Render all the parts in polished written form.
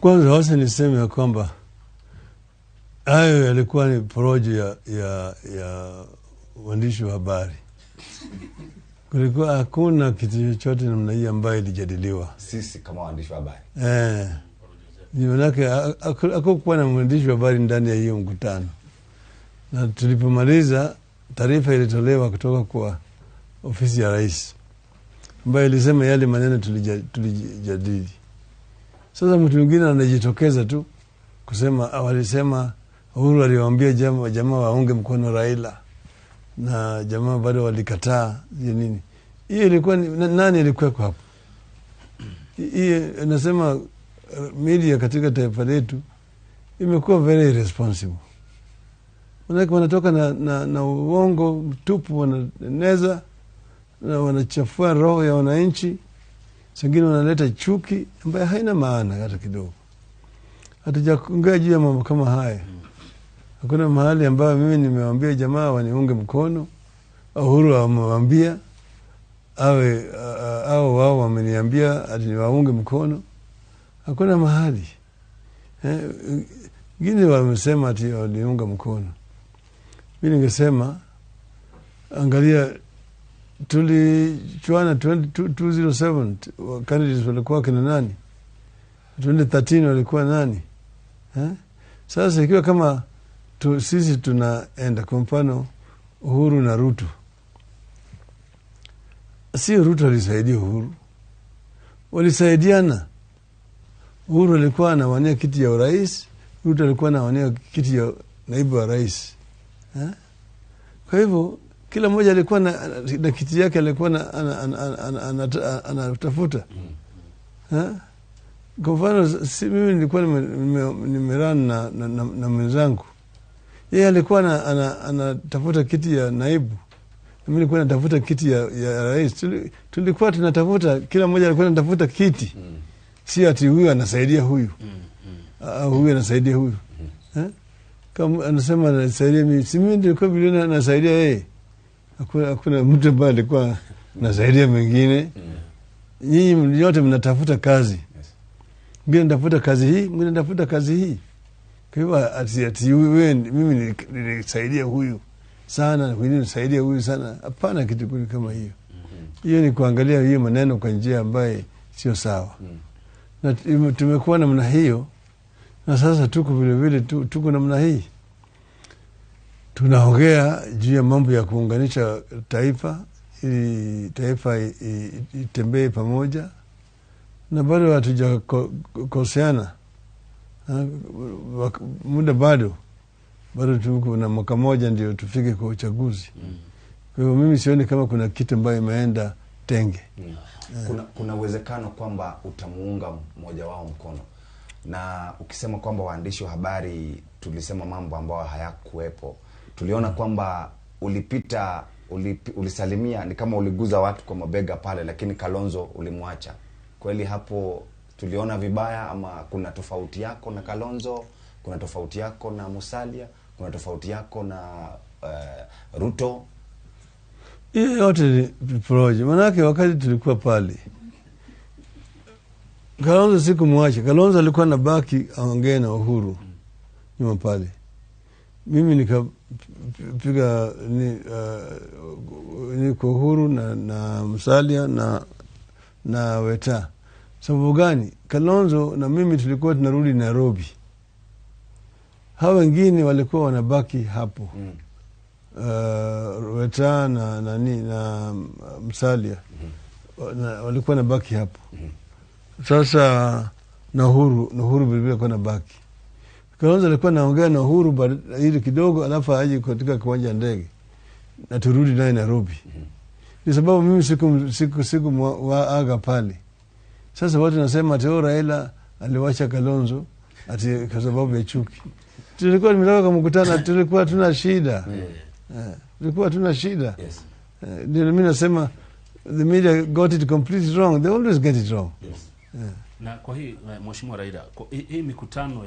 Kwanza wasa niseme ya kwamba hayo yalikuwa ni porojo ya waandishi wa habari. Kulikuwa hakuna kitu chochote namna hii ambayo ilijadiliwa. Sisi kama waandishi wa habari. Manake hakukuwa na mwandishi wa habari ndani ya hiyo mkutano. Na tulipomaliza taarifa ilitolewa kutoka kwa ofisi ya rais, ambayo ilisema yale maneno tulijadili. Sasa mtu mwingine anajitokeza tu kusema walisema Uhuru aliwaambia jamaa waunge mkono Raila na jamaa bado walikataa nini. Hiyo ilikuwa nani alikuwa hapo? Hiyo nasema media katika taifa letu imekuwa very irresponsible. Wanatoka na uongo mtupu, wananeza na wanachafua roho ya wananchi. Sengine wanaleta chuki ambayo haina maana hata kidogo. Hatujaongea juu ya mambo kama haya. Hakuna mahali ambayo mimi nimewaambia jamaa waniunge mkono, Uhuru amemwambia au wao wameniambia ati niwaunge mkono. Hakuna mahali. Wengine wamesema ati waniunga mkono. Mimi ningesema angalia, tulichuana 2007 candidates walikuwa kina nani? 2013 walikuwa nani? Sasa ikiwa kama sisi tunaenda kwa mfano Uhuru na Ruto, si Ruto alisaidia Uhuru, walisaidiana. Uhuru alikuwa anawania kiti ya urais, Ruto alikuwa anawania kiti ya naibu wa rais. Kwa hivyo kila mmoja alikuwa na kiti yake, alikuwa anatafuta. Kwa mfano mimi nilikuwa nimerana na mwenzangu, yeye alikuwa anatafuta kiti ya naibu, mimi nilikuwa natafuta kiti ya rais. Tulikuwa tunatafuta, kila mmoja alikuwa anatafuta kiti. Si ati huyu anasaidia huyu au huyu anasaidia huyu. Kama anasema anasaidia mimi, si mimi nilikuwa vile anasaidia yeye. Hakuna mtu ambaye alikuwa anasaidia mwingine. Nyinyi yote mnatafuta kazi. Mimi natafuta kazi hii, mimi natafuta kazi hii. Kwa hivyo ati wewe mimi nilisaidia huyu sana, huyu nilisaidia huyu sana. Hapana kitu kama hiyo. Hiyo ni kuangalia hiyo maneno kwa njia ambayo sio sawa. Na tumekuwa namna hiyo, na sasa tuko vile vile tuko namna hii. Tunaongea juu ya mambo ya kuunganisha taifa, ili taifa itembee pamoja, na bado hatujakoseana. Muda bado tuko na mwaka moja ndio tufike kwa uchaguzi. Kwa hiyo mimi sioni kama kuna kitu ambayo imeenda tenge. Kuna uwezekano kwamba utamuunga mmoja wao mkono, na ukisema kwamba waandishi wa habari tulisema mambo ambayo hayakuwepo, tuliona kwamba ulisalimia, ni kama uliguza watu kwa mabega pale, lakini Kalonzo ulimwacha. Kweli hapo tuliona vibaya, ama kuna tofauti yako na Kalonzo, kuna tofauti yako na Musalia, kuna tofauti yako na Ruto? Hiyo yote ni proje. Manake wakati tulikuwa pale, Kalonzo sikumwacha. Kalonzo alikuwa nabaki aongee na Uhuru nyuma pale. Mimi nikapiga ni kwa Uhuru na Musalia na Weta. Sababu gani? Kalonzo na mimi tulikuwa tunarudi Nairobi. Hao wengine walikuwa wanabaki hapo. Weta na Musalia walikuwa nabaki hapo. Sasa na Uhuru vile kwa nabaki. Kalonzo alikuwa naongea na Uhuru ili kidogo, alafu aje katika kiwanja ndege na turudi naye Nairobi. Ni sababu mimi siku waaga pale. Sasa watu nasema ati Raila aliwacha Kalonzo ati kwa sababu ya chuki. Tulikuwa tumetoka kumkutana, tulikuwa tuna shida. Tulikuwa tuna shida. Ndio mimi nasema the media got it completely wrong. They always get it wrong. Na kwa hii Mheshimiwa Raila, hii mikutano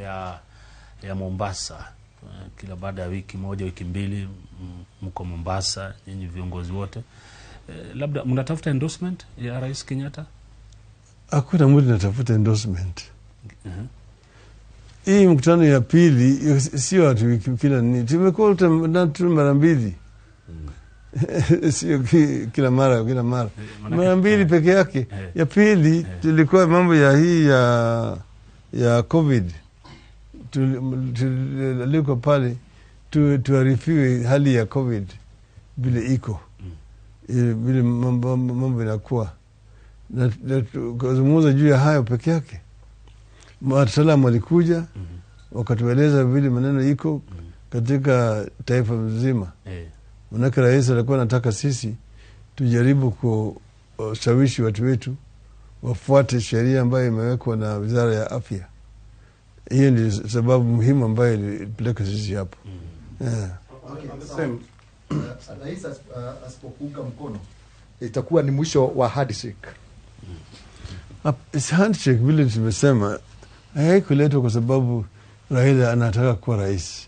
ya Mombasa, kila baada ya wiki moja, wiki mbili mko Mombasa, nyinyi viongozi wote, labda mnatafuta endorsement ya Rais Kenyatta? Hakuna mtu anatafuta endorsement. hii mkutano ya pili sio ati kila nini, tumekuwa tu mara mbili sio kila mara mara mbili peke yake. Ya pili tulikuwa mambo ya hii ya COVID, tuliko pale tuarifiwe hali ya COVID vile iko, vile mambo inakuwa, na kuzungumza juu ya hayo peke yake. Wataalamu walikuja wakatueleza vile maneno iko katika taifa mzima. Manake rais alikuwa anataka sisi tujaribu kushawishi watu wetu wafuate sheria ambayo imewekwa na Wizara ya Afya. Hiyo ndio sababu muhimu ambayo ilipeleka sisi hapo. Rais asipokuunga mkono itakuwa ni mwisho wa handshake. Handshake vile tumesema haikuletwa kwa sababu Raila anataka kuwa rais,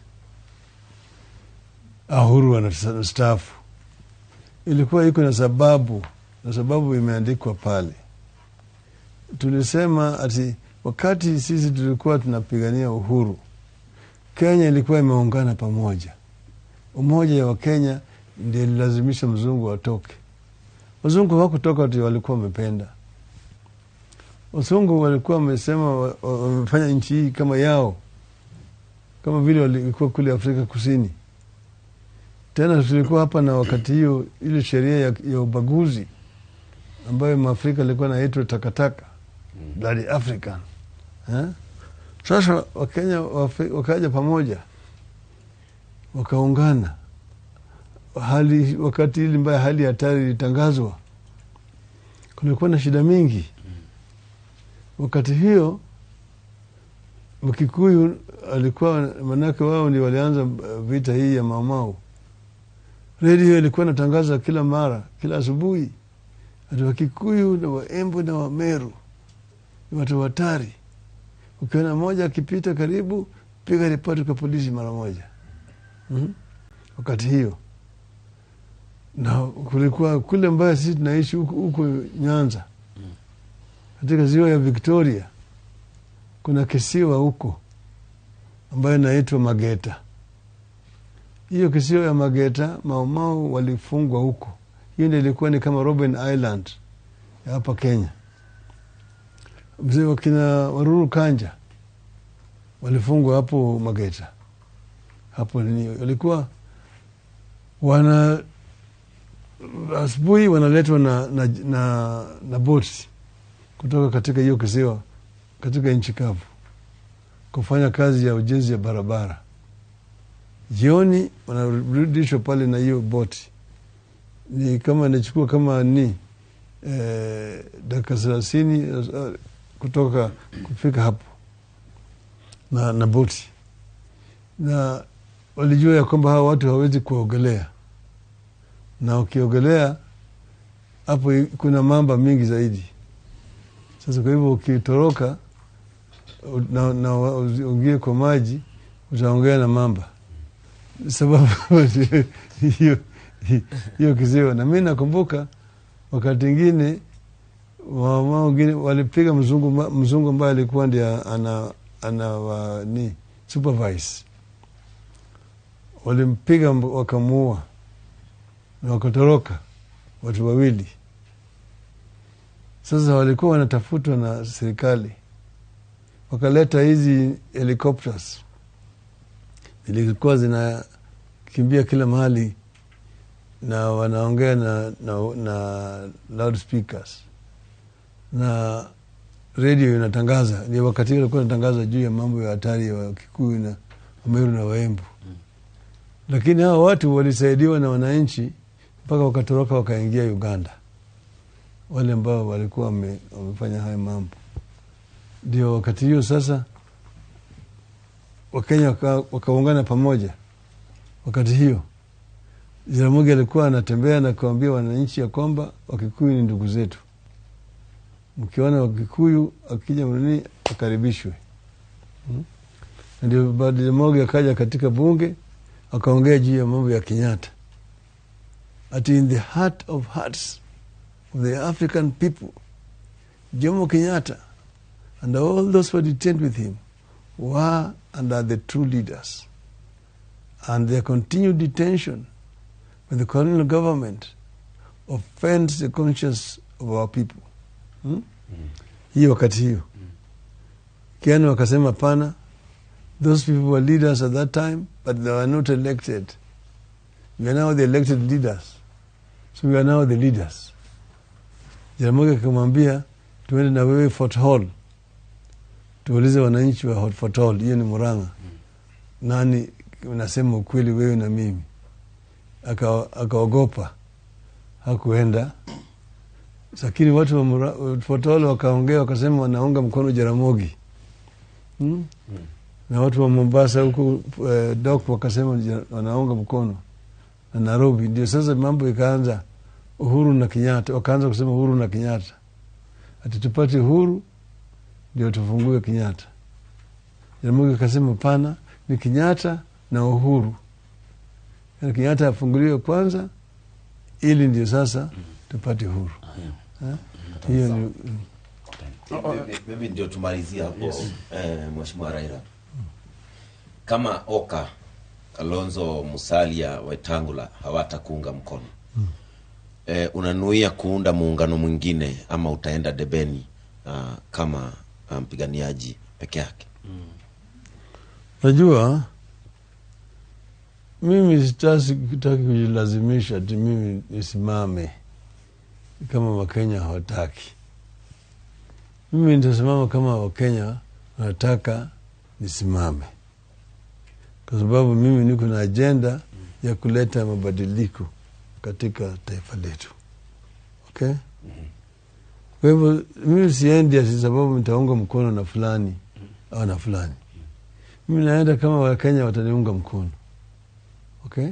Uhuru anastaafu. Ilikuwa iko na sababu imeandikwa pale. Tulisema ati wakati sisi tulikuwa tunapigania uhuru, Kenya ilikuwa imeungana pamoja. Umoja wa Kenya ndio ililazimisha mzungu atoke. Wazungu hawakutoka ati walikuwa wamependa. Wazungu walikuwa wamesema wamefanya nchi hii kama yao, kama vile walikuwa kule Afrika Kusini. Tena tulikuwa hapa na wakati hiyo ile sheria ya ubaguzi ambayo Maafrika ilikuwa naitwa takataka, bloody African. Sasa Wakenya wakaja pamoja, wakaungana. Wakati ile mbaya, hali hatari ilitangazwa, kulikuwa na shida mingi. Wakati hiyo Mkikuyu alikuwa, manake wao ndio walianza vita hii ya Mau Mau. Radio ilikuwa natangaza kila mara, kila asubuhi, ati Wakikuyu na Waembu na Wameru ni watu hatari. Ukiona moja akipita karibu, piga ripoti kwa polisi mara moja. Wakati hiyo. Na kulikuwa kule mbaya sisi tunaishi huko Nyanza, katika ziwa ya Victoria, kuna kisiwa huko ambayo inaitwa Mageta. Hiyo kisiwa ya Mageta, Mau Mau walifungwa huko. Hiyo ndio ilikuwa ni kama Robben Island ya hapa Kenya. Mzee wakina Waruru Kanja walifungwa hapo Mageta. Hapo ni walikuwa asubuhi wanaletwa na boti kutoka katika hiyo kisiwa katika nchi kavu kufanya kazi ya ujenzi ya barabara. Jioni wanarudishwa pale na hiyo boti. Ni kama inachukua kama dakika 30 kutoka kufika hapo na boti. Na walijua ya kwamba hawa watu hawezi kuogelea, na ukiogelea hapo kuna mamba mingi zaidi. Sasa kwa hivyo ukitoroka na uingie kwa maji, utaongea na mamba. Sababu hiyo kisiwa. Na mimi nakumbuka wakati mwingine walipiga mzungu ambaye alikuwa ndiye supervise. Walimpiga wakamuua na wakatoroka watu wawili. Sasa walikuwa wanatafutwa na serikali. Wakaleta hizi helicopters. Zilikuwa zinakimbia kila mahali na wanaongea na loudspeakers. Na radio inatangaza. Ni wakati ilikuwa inatangaza juu ya mambo ya hatari ya Wakikuyu na Wameru na Waembu. Lakini hao watu walisaidiwa na wananchi mpaka wakatoroka wakaingia Uganda. Wale ambao walikuwa wamefanya haya mambo. Ndio wakati hiyo sasa Wakenya wakaungana pamoja. Wakati hiyo Jaramogi alikuwa anatembea na kuambia wananchi ya kwamba Wakikuyu ni ndugu zetu. Mkiona Wakikuyu akija mnini akaribishwe. Ndio baada Jaramogi akaja katika bunge akaongea juu ya mambo ya Kenyatta. Ati in the heart of hearts of the African people, Jomo Kenyatta and all those who detained with him were and are the true leaders. And their continued detention by the colonial government offends the conscience of our people. Hii wakati hiyo. Kiani wakasema pana, those people were leaders at that time, but they were not elected. We are now the elected leaders. So we are now the leaders. Jaramogi akamwambia tuende na wewe Fort Hall. Tuulize wananchi wa Fort Hall, hiyo ni Murang'a. Nani unasema ukweli wewe na mimi? Akaogopa. Hakuenda. Lakini watu wa Fort Hall wakaongea wakasema wanaunga mkono Jaramogi. Na watu wa Mombasa huko Dock wakasema wanaunga mkono. Na Nairobi ndio sasa mambo ikaanza. Uhuru na Kenyatta wakaanza kusema Uhuru na Kenyatta. Ati tupate uhuru ndio tufungue Kenyatta. Jaramogi akasema pana ni Kenyatta na Uhuru. Yani Kenyatta afunguliwe kwanza ili ndio sasa tupate uhuru. Hiyo ni mimi ndio tumalizia hapo. Mheshimiwa Raila, kama Oka, Kalonzo, Musalia, Wetangula hawatakuunga mkono, unanuia kuunda muungano mwingine ama utaenda debeni kama mpiganiaji peke yake? Najua mimi sitaki kujilazimisha ati mimi nisimame kama Wakenya hawataki. Mimi nitasimama kama Wakenya wanataka nisimame, kwa sababu mimi niko na agenda ya kuleta mabadiliko katika taifa letu. Okay? Kwa hivyo mimi siendi ati sababu nitaunga mkono na fulani au na fulani. Mimi naenda kama Wakenya wataniunga mkono. Okay?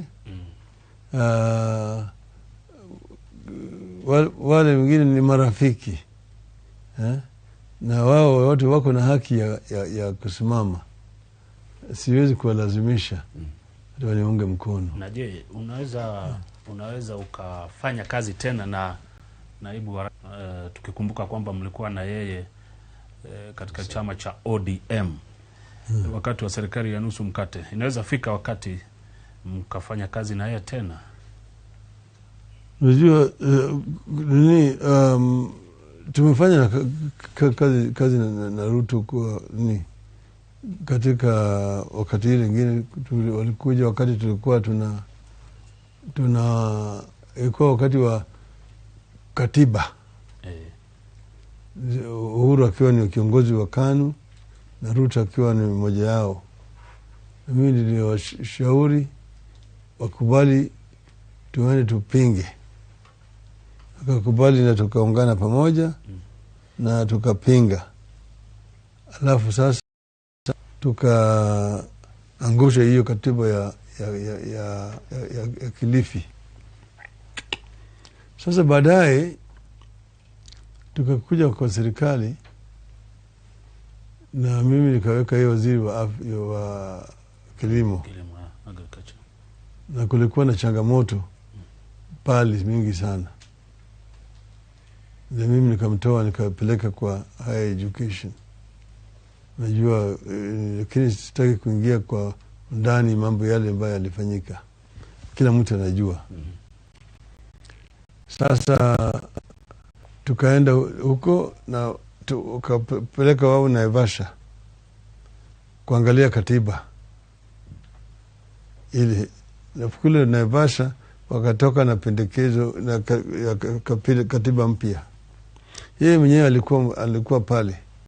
Wale wengine ni marafiki. Na wao wote wako na haki ya kusimama. Siwezi kuwalazimisha waniunge mkono. Na je, unaweza ukafanya kazi tena na naibu wa tukikumbuka kwamba mlikuwa na yeye katika chama cha ODM wakati wa serikali ya nusu mkate. Inaweza fika wakati mkafanya kazi na yeye tena. Unajua tumefanya kazi na Ruto kwa katika wakati ile nyingine walikuja wakati tulikuwa ilikuwa wakati wa katiba. Uhuru akiwa ni kiongozi wa KANU na Ruto akiwa ni mmoja yao. Mimi niliwashauri wakubali tuende tupinge. Wakakubali na tukaungana pamoja na tukapinga. Alafu sasa tukaangusha hiyo katiba ya Kilifi. Sasa baadaye tukakuja kwa serikali na mimi nikaweka hiyo waziri wa kilimo, agriculture. Na kulikuwa na changamoto pale mingi sana. Na mimi nikamtoa nikapeleka kwa higher education. Najua lakini sitaki kuingia kwa ndani mambo yale ambayo yalifanyika. Kila mtu anajua. Sasa tukaenda huko na tukapeleka wao Naivasha kuangalia katiba. Ili na kule Naivasha wakatoka na pendekezo na katiba mpya. Yeye mwenyewe alikuwa pale.